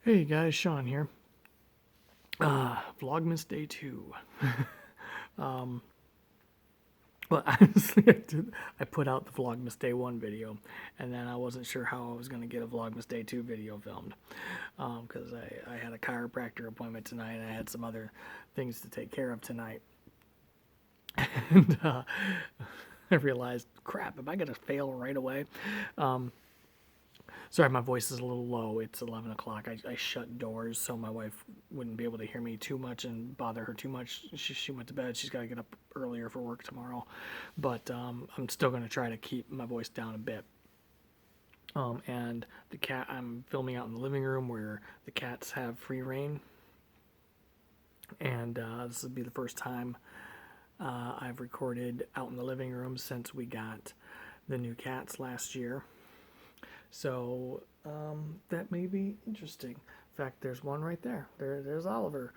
Hey guys, Sean here. Vlogmas Day 2. um, well, honestly, I put out the Vlogmas Day 1 video, and then I wasn't sure how I was going to get a Vlogmas Day 2 video filmed, because I had a chiropractor appointment tonight, and I had some other things to take care of tonight. And I realized, crap, am I going to fail right away? Sorry, my voice is a little low. It's 11 o'clock. I shut doors so my wife wouldn't be able to hear me too much and bother her too much. She went to bed. She's got to get up earlier for work tomorrow. But I'm still going to try to keep my voice down a bit. And the cat, I'm filming out in the living room where the cats have free reign. And this will be the first time I've recorded out in the living room since we got the new cats last year. So that may be interesting. In fact, there's one right there. There's Oliver.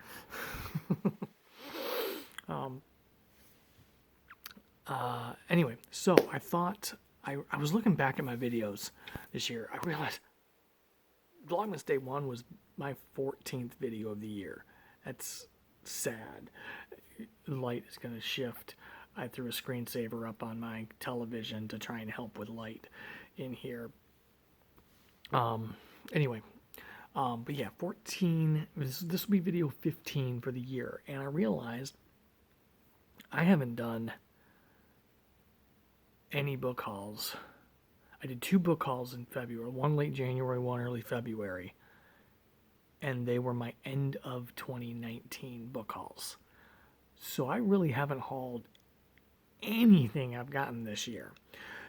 Anyway, so I thought I was looking back at my videos this year. I realized Vlogmas Day 1 was my 14th video of the year. That's sad. Light is going to shift. I threw a screensaver up on my television to try and help with light in here. Anyway, but yeah, 14, this will be video 15 for the year, and I realized I haven't done any book hauls. I did 2 book hauls in February, one late January, one early February, and they were my end of 2019 book hauls. So I really haven't hauled anything I've gotten this year.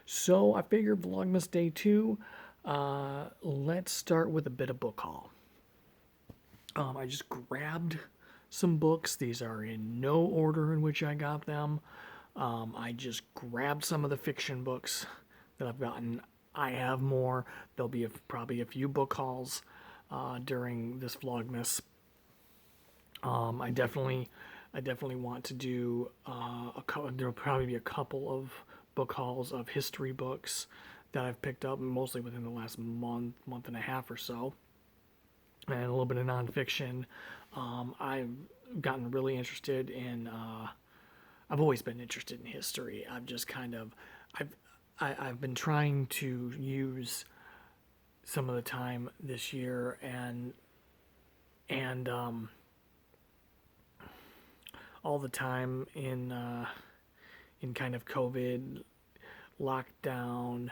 So I figured Vlogmas Day 2, let's start with a bit of book haul. I just grabbed some books. These are in no order in which I got them. I just grabbed some of the fiction books that I've gotten. I have more. There'll be probably a few book hauls during this Vlogmas. I definitely want to do there'll probably be a couple of book hauls of history books that I've picked up mostly within the last month and a half or so, and a little bit of nonfiction. I've gotten really interested in. I've always been interested in history. I've just kind of, I've been trying to use some of the time this year and all the time in kind of COVID lockdown.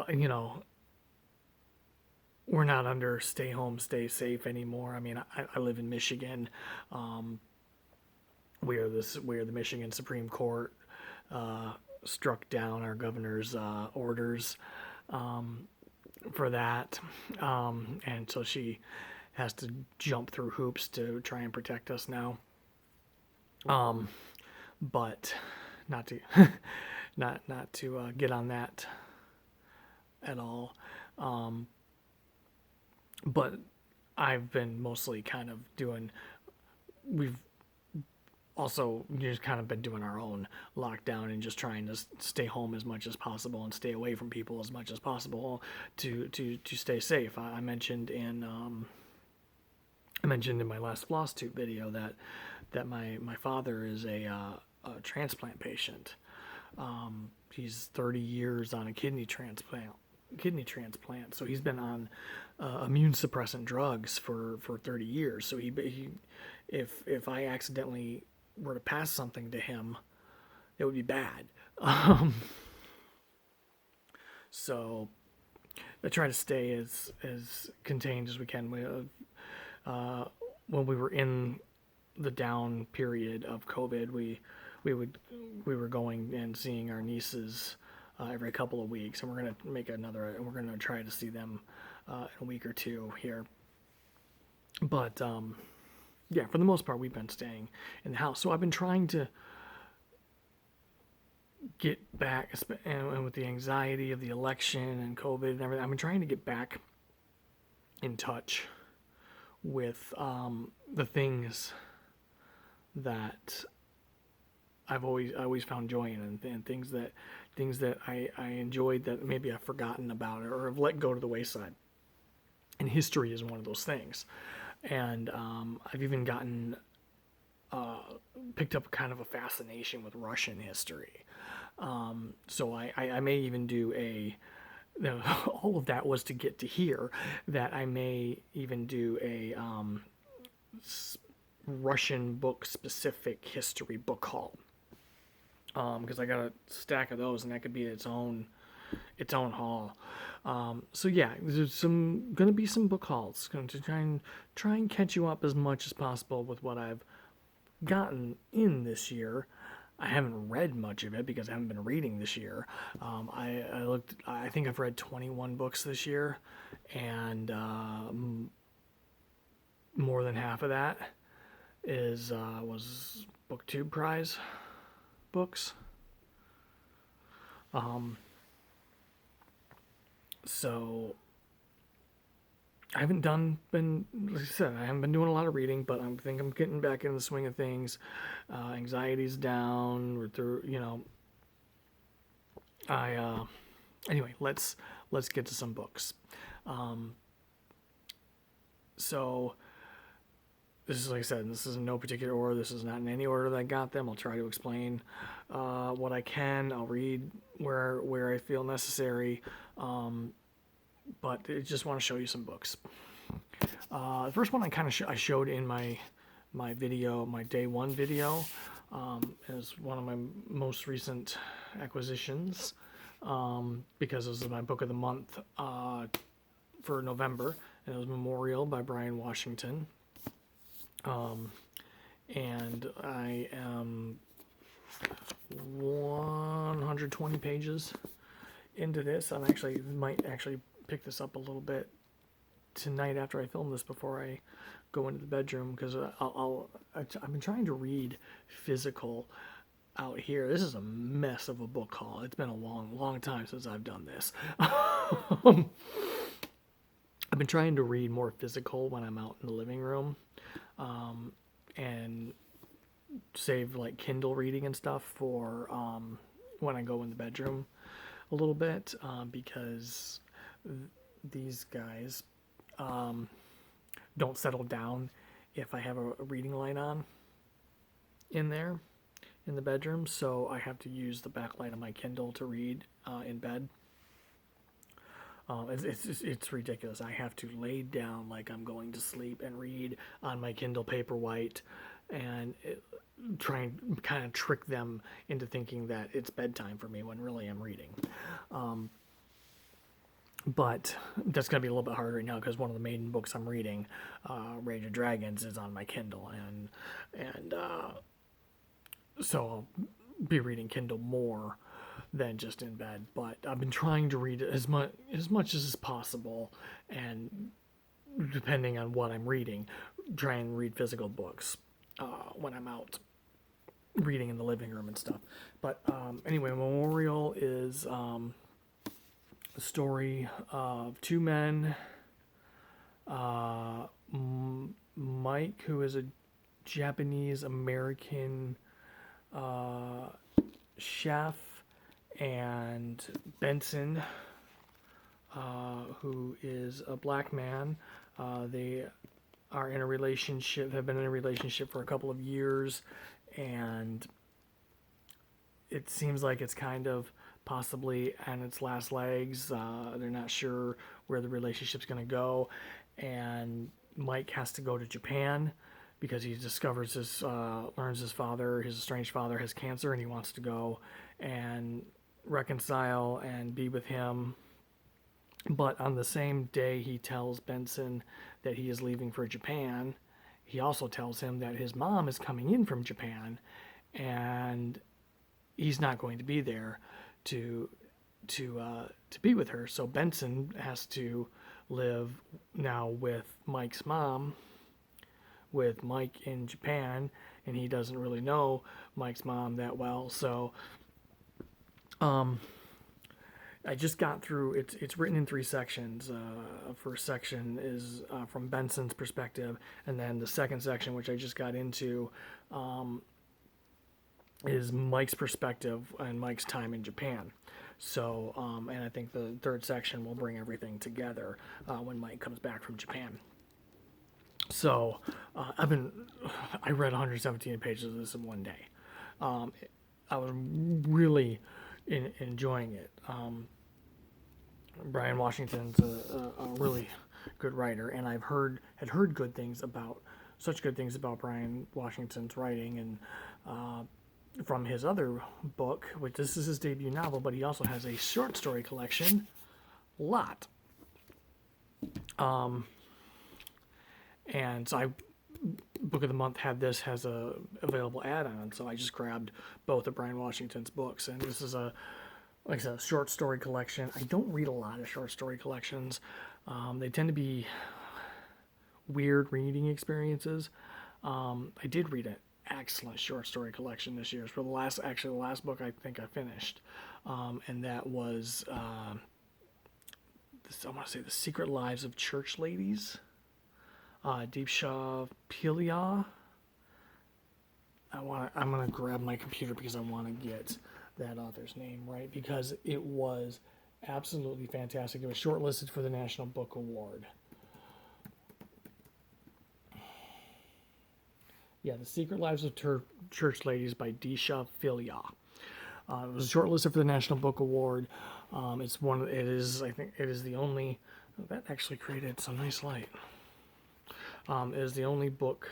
You know, we're not under stay home, stay safe anymore. I mean, I live in Michigan, where the Michigan Supreme Court struck down our governor's orders for that, and so she has to jump through hoops to try and protect us now. But not to not to get on that at all. But I've been mostly kind of doing, we've also just kind of been doing our own lockdown and just trying to stay home as much as possible and stay away from people as much as possible to stay safe. I mentioned in my last FlossTube video that my father is a transplant patient. He's 30 years on a kidney transplant, so he's been on immune suppressant drugs for 30 years. So if I accidentally were to pass something to him, it would be bad. So I try to stay as contained as we can. When we were in the down period of COVID, we were going and seeing our nieces every couple of weeks, and we're gonna try to see them in a week or two here. But yeah, for the most part, we've been staying in the house. So I've been trying to get back, and with the anxiety of the election and COVID and everything, I've been trying to get back in touch with the things that I've always found joy in, and things that I enjoyed that maybe I've forgotten about or have let go to the wayside. And history is one of those things. And I've even gotten picked up kind of a fascination with Russian history. So I may even do all of that was to get to here, that I may even do a Russian book specific history book haul. Because I got a stack of those, and that could be its own haul. So yeah, there's gonna be some book hauls. Going to try and catch you up as much as possible with what I've gotten in this year. I haven't read much of it because I haven't been reading this year. I looked. I think I've read 21 books this year, and more than half of that was BookTube prize books. So I haven't like I said, I haven't been doing a lot of reading, but I think I'm getting back in the swing of things. Anxiety's down. We're through, anyway, let's get to some books. So this is, like I said, this is in no particular order. This is not in any order that I got them. I'll try to explain what I can. I'll read where I feel necessary. But I just want to show you some books. The first one I showed in my video, my day one video, is one of my most recent acquisitions, because it was my book of the month for November, and it was Memorial by Brian Washington. And I am 120 pages into this. I might pick this up a little bit tonight after I film this before I go into the bedroom, because I've been trying to read physical out here. This is a mess of a book haul. It's been a long time since I've done this. I've been trying to read more physical when I'm out in the living room, and save like Kindle reading and stuff for when I go in the bedroom a little bit, because these guys don't settle down if I have a reading light on in there in the bedroom, so I have to use the backlight of my Kindle to read in bed. It's ridiculous. I have to lay down like I'm going to sleep and read on my Kindle Paperwhite, and try and kind of trick them into thinking that it's bedtime for me when really I'm reading. But that's going to be a little bit harder right now, because one of the main books I'm reading, Rage of Dragons, is on my Kindle, and so I'll be reading Kindle more than just in bed. But I've been trying to read as much as is possible, and depending on what I'm reading, try and read physical books when I'm out reading in the living room and stuff. But anyway, Memorial is the story of two men. Mike, who is a Japanese American chef, and Benson, who is a black man. They are in a relationship, have been in a relationship for a couple of years, and it seems like it's kind of possibly on its last legs. They're not sure where the relationship's going to go, and Mike has to go to Japan because he discovers learns his estranged father has cancer, and he wants to go and reconcile and be with him. But on the same day he tells Benson that he is leaving for Japan, he also tells him that his mom is coming in from Japan, and he's not going to be there to be with her. So Benson has to live now with Mike's mom, with Mike in Japan, and he doesn't really know Mike's mom that well. So I just got through, it's written in 3 sections. First section is from Benson's perspective, and then the second section, which I just got into, is Mike's perspective and Mike's time in Japan. So, and I think the third section will bring everything together when Mike comes back from Japan. So, I read 117 pages of this in one day. I was really enjoying it. Brian Washington's a really good writer, and had heard such good things about Brian Washington's writing, and from his other book, which this is his debut novel, but he also has a short story collection, Lot. And so Book of the Month has a available add-on, so I just grabbed both of Brian Washington's books, and this is like I said, a short story collection. I don't read a lot of short story collections. They tend to be weird reading experiences. I did read an excellent short story collection this year. It's for the last book I think I finished, and that was I want to say The Secret Lives of Church Ladies. Deepsha Pilia. I'm gonna grab my computer because I want to get that author's name right, because it was absolutely fantastic. It was shortlisted for the National Book Award. Yeah, The Secret Lives of Church Ladies by Deepsha Pilia. It was shortlisted for the National Book Award. I think it is the only that actually created some nice light. It is the only book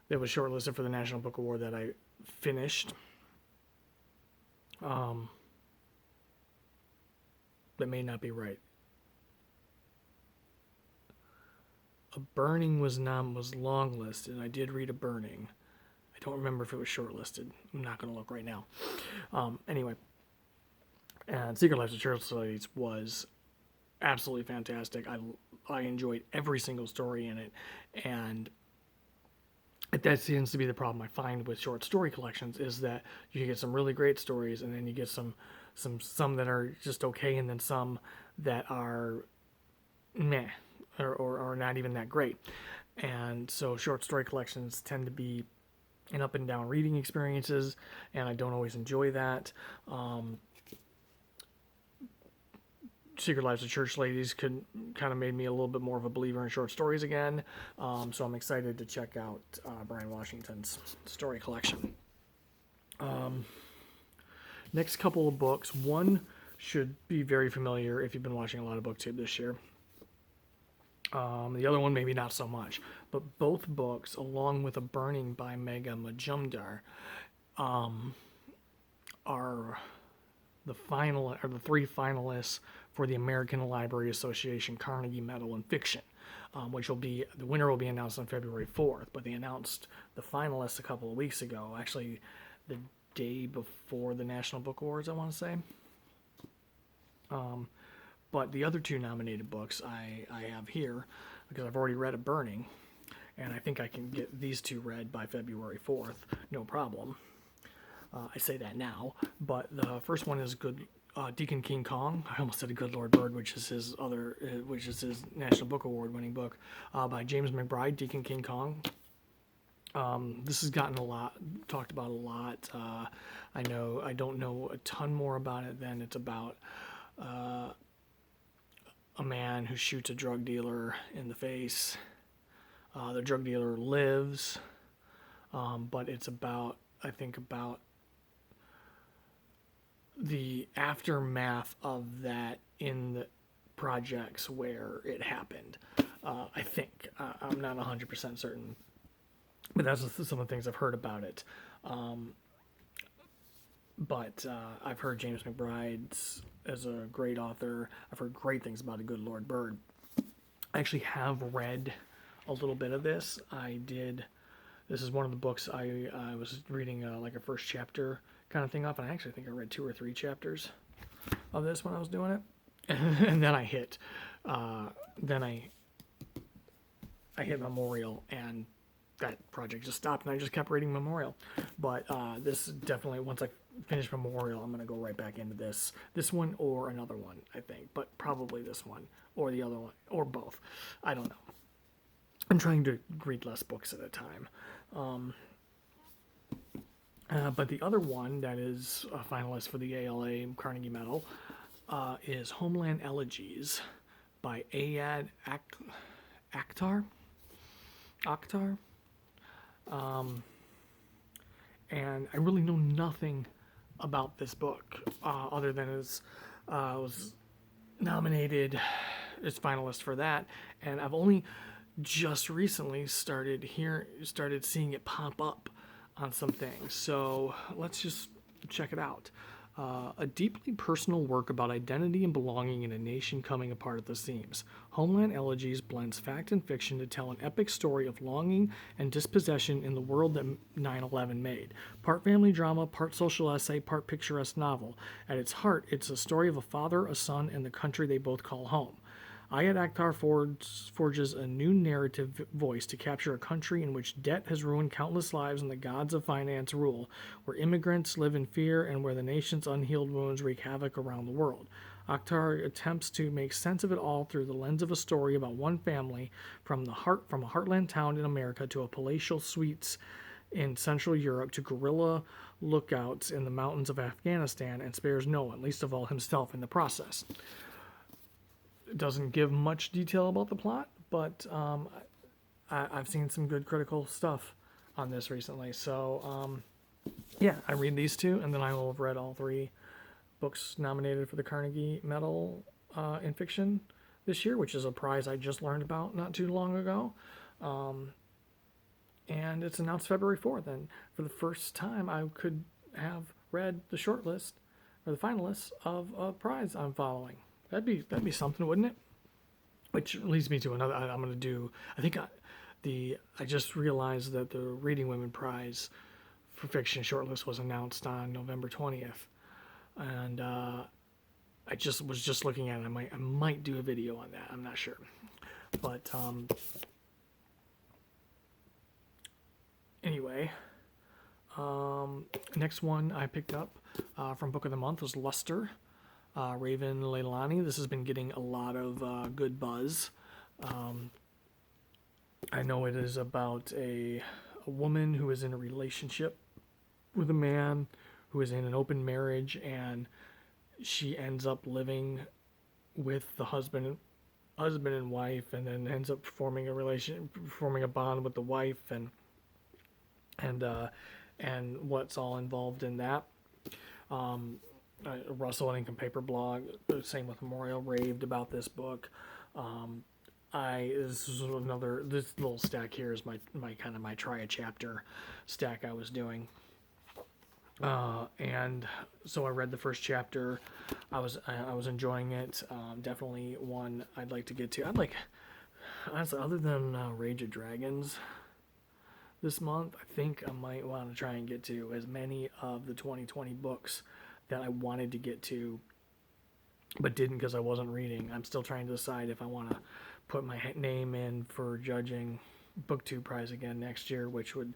that was shortlisted for the National Book Award that I finished. That may not be right. A Burning was longlisted, and I did read A Burning. I don't remember if it was shortlisted. I'm not going to look right now. Anyway, and Secret Lives of Church Ladies was absolutely fantastic. I enjoyed every single story in it, and that seems to be the problem I find with short story collections, is that you get some really great stories, and then you get some that are just okay, and then some that are meh, or not even that great. And so short story collections tend to be an up and down reading experiences, and I don't always enjoy that. Secret Lives of Church Ladies kind of made me a little bit more of a believer in short stories again. So I'm excited to check out Brian Washington's story collection. Next couple of books. One should be very familiar if you've been watching a lot of BookTube this year. The other one maybe not so much. But both books, along with A Burning by Megha Majumdar, are the three finalists for the American Library Association Carnegie Medal in Fiction, the winner will be announced on February 4th, but they announced the finalists a couple of weeks ago, actually the day before the National Book Awards, I want to say. But the other two nominated books I have here, because I've already read A Burning, and I think I can get these two read by February 4th, no problem. I say that now, but the first one is Deacon King Kong. I almost said A Good Lord Bird, which is his National Book Award winning book, by James McBride. Deacon King Kong. This has gotten talked about a lot. I don't know a ton more about it than it's about a man who shoots a drug dealer in the face. The drug dealer lives, but it's about the aftermath of that in the projects where it happened. I think. I'm not 100% certain. But that's some of the things I've heard about it. But I've heard James McBride as a great author. I've heard great things about A Good Lord Bird. I actually have read a little bit of this. This is one of the books I was reading like a first chapter kind of thing off, and I actually think I read 2 or 3 chapters of this when I was doing it. And then I hit Memorial, and that project just stopped, and I just kept reading Memorial. But this definitely, once I finish Memorial, I'm going to go right back into this one or another one, I think. But probably this one or the other one, or both. I don't know. I'm trying to read less books at a time. But the other one that is a finalist for the ALA Carnegie Medal is Homeland Elegies by Ayad Akhtar. Akhtar. And I really know nothing about this book other than it was nominated as finalist for that, and I've only just recently started seeing it pop up on some things. So let's just check it out. A deeply personal work about identity and belonging in a nation coming apart at the seams. Homeland Elegies blends fact and fiction to tell an epic story of longing and dispossession in the world that 9/11 made. Part family drama, part social essay, part picturesque novel. At its heart, it's a story of a father, a son, and the country they both call home. Ayat Akhtar forges a new narrative voice to capture a country in which debt has ruined countless lives and the gods of finance rule, where immigrants live in fear and where the nation's unhealed wounds wreak havoc around the world. Akhtar attempts to make sense of it all through the lens of a story about one family from a heartland town in America to a palatial suites in Central Europe to guerrilla lookouts in the mountains of Afghanistan, and spares no one, least of all himself, in the process. It doesn't give much detail about the plot, but I've seen some good critical stuff on this recently. So, yeah, I read these two, and then I will have read all three books nominated for the Carnegie Medal in fiction this year, which is a prize I just learned about not too long ago. And it's announced February 4th, and for the first time I could have read the shortlist, or the finalists, of a prize I'm following. That'd be something, wouldn't it? Which leads me to another. I'm going to do. I just realized that the Reading Women Prize for fiction shortlist was announced on November 20th, and I was just looking at it. I might do a video on that. I'm not sure, but anyway. Next one I picked up from Book of the Month was Luster. Raven Leilani. This has been getting a lot of good buzz. I know it is about a woman who is in a relationship with a man who is in an open marriage, and she ends up living with the husband and wife, and then ends up forming a bond with the wife, and what's all involved in that. Russell and Income Paper blog, same with Memorial, raved about this book. This little stack here is my try a chapter stack I was doing. And so I read the first chapter. I was enjoying it. Definitely one I'd like to get to. Honestly, other than Rage of Dragons this month, I think I might want to try and get to as many of the 2020 books that I wanted to get to, but didn't because I wasn't reading. I'm still trying to decide if I want to put my name in for judging BookTube Prize again next year, which would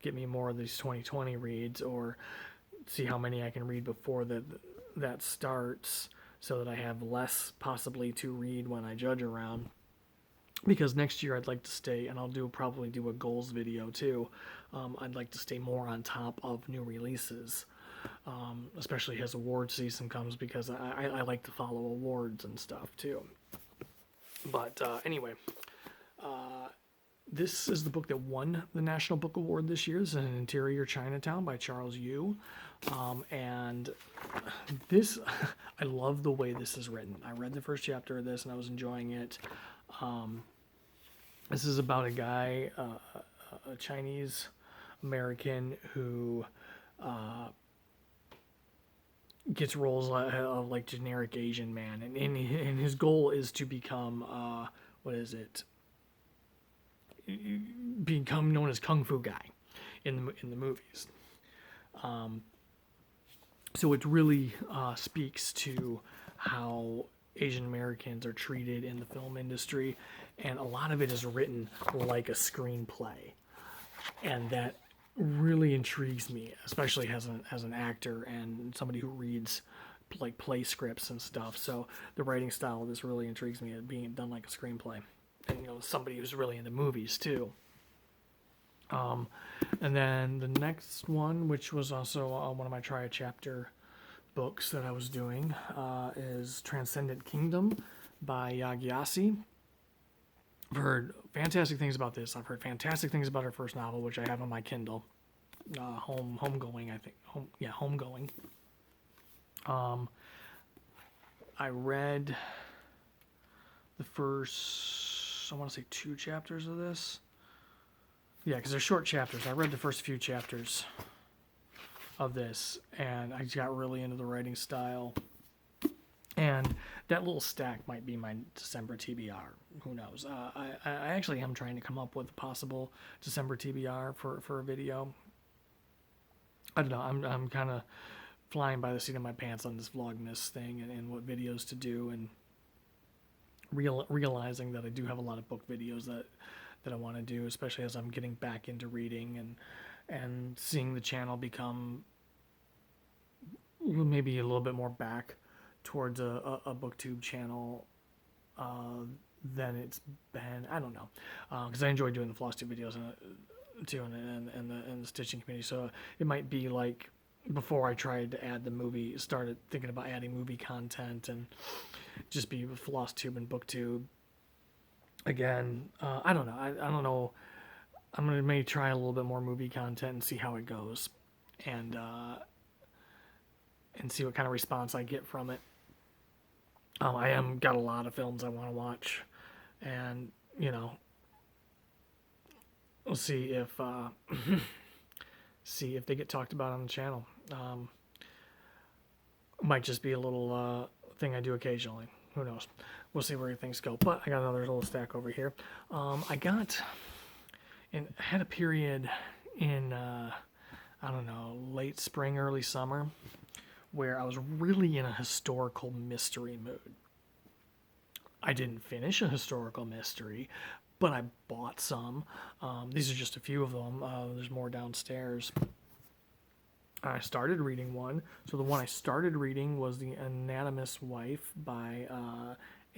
get me more of these 2020 reads, or see how many I can read before that starts, so that I have less possibly to read when I judge around. Because next year I'd like to stay, and I'll probably do a goals video too. I'd like to stay more on top of new releases. Especially as award season comes, because I like to follow awards and stuff too. But anyway, this is the book that won the National Book Award this year. This is an Interior Chinatown by Charles Yu. And this, I love the way this is written. I read the first chapter of this and I was enjoying it. This is about a guy, a Chinese American who gets roles of like generic Asian man, and his goal is to become become known as Kung Fu Guy in the movies. So it really speaks to how Asian Americans are treated in the film industry, and a lot of it is written like a screenplay, and that really intrigues me, especially as an actor and somebody who reads like play scripts and stuff. So the writing style of this really intrigues me, at being done like a screenplay, and somebody who's really into movies too. And then the next one, which was also one of my try a chapter books that I was doing, is Transcendent Kingdom by Yagyasi. I've heard fantastic things about this. I've heard fantastic things about her first novel, which I have on my Kindle. Homegoing, I think. Homegoing. I read the first, I want to say 2 chapters of this. Yeah, because they're short chapters. I read the first few chapters of this, and I got really into the writing style. And that little stack might be my December TBR. Who knows? I actually am trying to come up with a possible December TBR for a video. I don't know. I'm kind of flying by the seat of my pants on this Vlogmas thing and what videos to do, and realizing that I do have a lot of book videos that I want to do, especially as I'm getting back into reading and seeing the channel become maybe a little bit more back towards a booktube channel than it's been. I don't know, because I enjoy doing the FlossTube videos too, and the stitching community. So it might be like before I tried to add the movie, started thinking about adding movie content, and just be FlossTube and BookTube again. I don't know. I don't know. I'm gonna maybe try a little bit more movie content and see how it goes, and see what kind of response I get from it. I am got a lot of films I want to watch, and we'll see if see if they get talked about on the channel. Might just be a little thing I do occasionally. Who knows? We'll see where things go. But I got another little stack over here. I had a period in I don't know, late spring, early summer, where I was really in a historical mystery mood. I didn't finish a historical mystery, but I bought some. These are just a few of them. There's more downstairs. I started reading one. So the one I started reading was The Anatomist's Wife by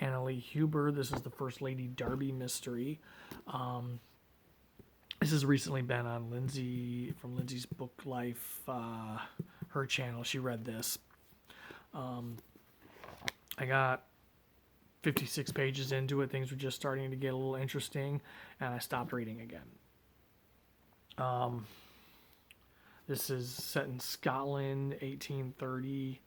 Annalee Huber. This is the First Lady Darby mystery. This has recently been on Lindsey, from Lindsey's Book Life, her channel. She read this. I got 56 pages into it. Things were just starting to get a little interesting, and I stopped reading again. This is set in Scotland, 1830.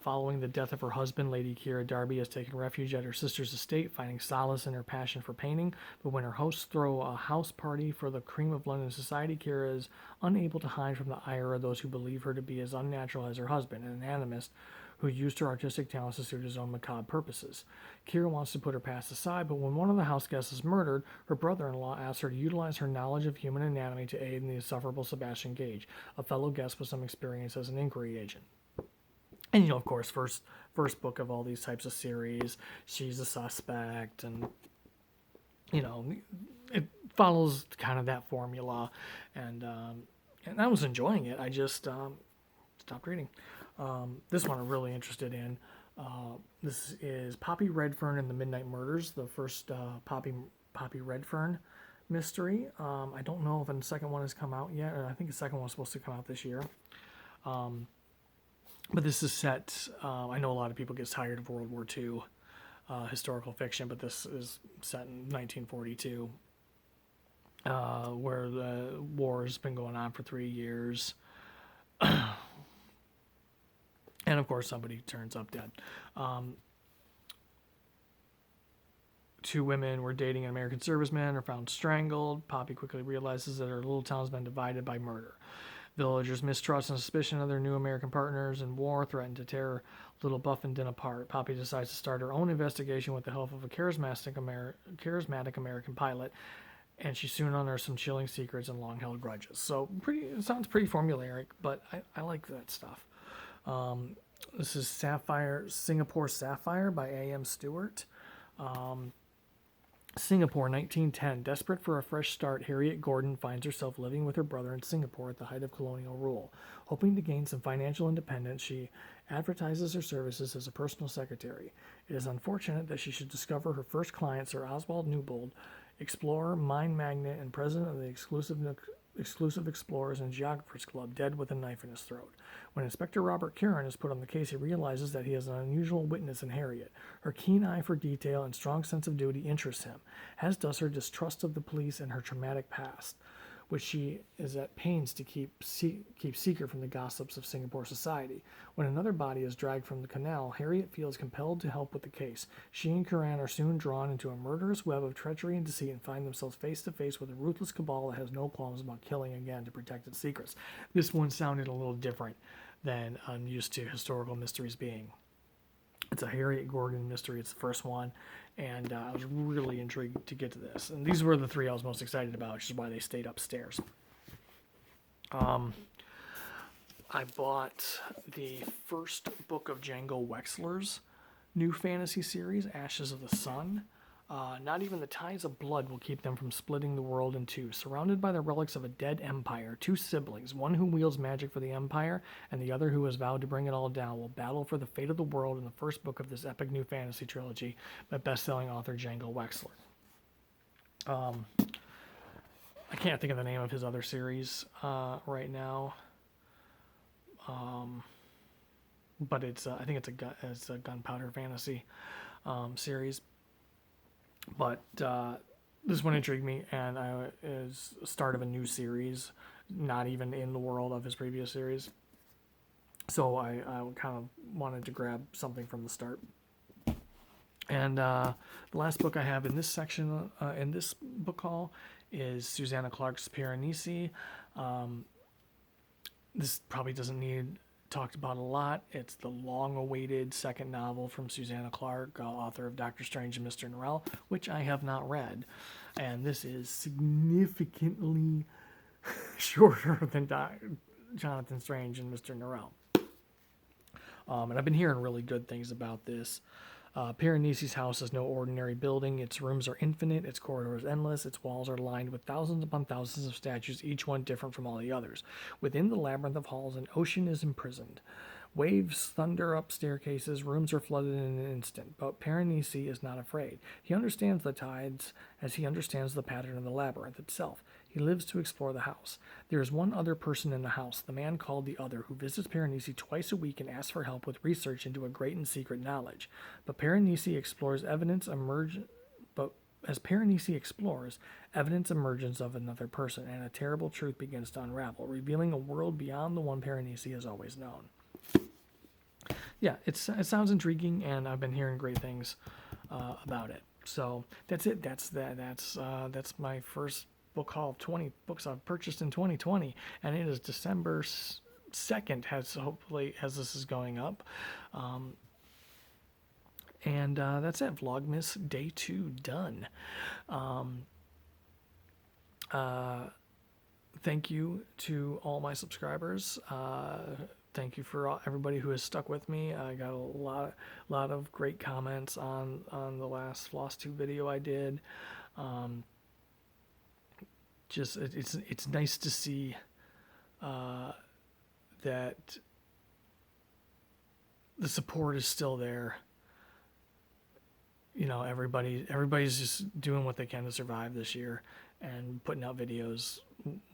Following the death of her husband, Lady Kira Darby has taken refuge at her sister's estate, finding solace in her passion for painting. But when her hosts throw a house party for the cream of London society, Kira is unable to hide from the ire of those who believe her to be as unnatural as her husband, an anatomist who used her artistic talents to suit his own macabre purposes. Kira wants to put her past aside, but when one of the house guests is murdered, her brother-in-law asks her to utilize her knowledge of human anatomy to aid in the insufferable Sebastian Gage, a fellow guest with some experience as an inquiry agent. And, of course, first book of all these types of series, she's a suspect, and, it follows kind of that formula, and I was enjoying it. I just stopped reading. This one I'm really interested in. This is Poppy Redfern and the Midnight Murders, the first Poppy Redfern mystery. I don't know if the second one has come out yet. I think the second one's supposed to come out this year. But this is set, I know a lot of people get tired of World War II historical fiction, but this is set in 1942, where the war has been going on for 3 years. And, of course, somebody turns up dead. 2 women were dating an American serviceman, are found strangled. Poppy quickly realizes that her little town has been divided by murder. Villagers' mistrust and suspicion of their new American partners in war threaten to tear Little Buffington apart. Poppy decides to start her own investigation with the help of a charismatic American pilot, and she soon unearths some chilling secrets and long-held grudges. So it sounds pretty formulaic, but I like that stuff. This is Singapore Sapphire by A.M. Stewart. Singapore, 1910. Desperate for a fresh start, Harriet Gordon finds herself living with her brother in Singapore at the height of colonial rule. Hoping to gain some financial independence, she advertises her services as a personal secretary. It is unfortunate that she should discover her first client, Sir Oswald Newbold, explorer, mind magnet, and president of the Exclusive Explorers and Geographers Club, dead with a knife in his throat. When Inspector Robert Curran is put on the case, he realizes that he has an unusual witness in Harriet. Her keen eye for detail and strong sense of duty interests him, as does her distrust of the police and her traumatic past, which she is at pains to keep secret from the gossips of Singapore society. When another body is dragged from the canal, Harriet feels compelled to help with the case. She and Curran are soon drawn into a murderous web of treachery and deceit and find themselves face to face with a ruthless cabal that has no qualms about killing again to protect its secrets. This one sounded a little different than I'm used to historical mysteries being. It's a Harriet Gordon mystery. It's the first one, and I was really intrigued to get to this. And these were the three I was most excited about, which is why they stayed upstairs. I bought the first book of Django Wexler's new fantasy series, Ashes of the Sun. Not even the ties of blood will keep them from splitting the world in two. Surrounded by the relics of a dead empire, two siblings, one who wields magic for the empire and the other who has vowed to bring it all down, will battle for the fate of the world in the first book of this epic new fantasy trilogy by best-selling author Django Wexler. I can't think of the name of his other series right now, but it's I think it's a gunpowder fantasy series. But this one intrigued me, and is the start of a new series, not even in the world of his previous series. So I kind of wanted to grab something from the start. And the last book I have in this section, in this book haul, is Susanna Clarke's Piranesi. This probably doesn't need talked about a lot. It's the long-awaited second novel from Susanna Clarke, author of Doctor Strange and Mr. Norrell, which I have not read. And this is significantly shorter than Jonathan Strange and Mr. Norrell. And I've been hearing really good things about this. Piranesi's house is no ordinary building. Its rooms are infinite, its corridors endless, its walls are lined with thousands upon thousands of statues, each one different from all the others. Within the labyrinth of halls, an ocean is imprisoned. Waves thunder up staircases, rooms are flooded in an instant, but Piranesi is not afraid. He understands the tides as he understands the pattern of the labyrinth itself. He lives to explore the house. There is one other person in the house, the man called the Other, who visits Piranesi twice a week and asks for help with research into a great and secret knowledge. But as Piranesi explores, evidence emerges of another person, and a terrible truth begins to unravel, revealing a world beyond the one Piranesi has always known. Yeah, it sounds intriguing, and I've been hearing great things about it. So that's it. That's my first book haul of 20 books I've purchased in 2020, and it is December 2nd, as this is going up. And that's it. Vlogmas Day 2 done. Thank you to all my subscribers. Thank you for everybody who has stuck with me. I got a lot of great comments on the last Floss 2 video I did. It's nice to see that the support is still there. You know, everybody's just doing what they can to survive this year and putting out videos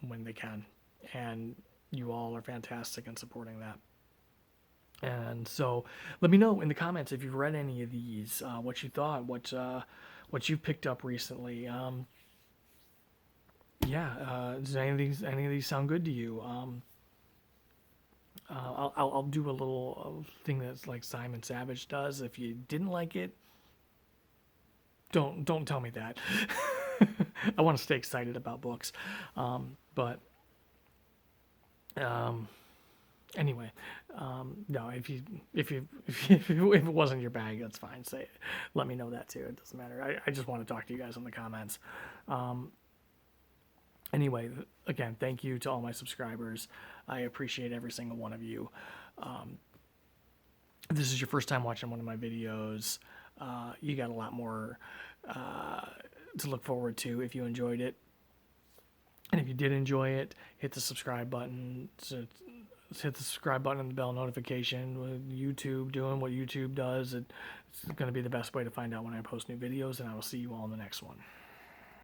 when they can. And you all are fantastic in supporting that. And so let me know in the comments if you've read any of these, what you thought, what you've picked up recently. Does any of these sound good to you? I'll do a little thing that's like Simon Savidge does. If you didn't like it, don't tell me that. I want to stay excited about books, anyway, no. If it wasn't your bag, that's fine. Say it. Let me know that too. It doesn't matter. I just want to talk to you guys in the comments. Anyway, again, thank you to all my subscribers. I appreciate every single one of you. If this is your first time watching one of my videos, you got a lot more to look forward to if you enjoyed it. And if you did enjoy it, hit the subscribe button. Hit the subscribe button and the bell notification. With YouTube doing what YouTube does, it's going to be the best way to find out when I post new videos, and I will see you all in the next one.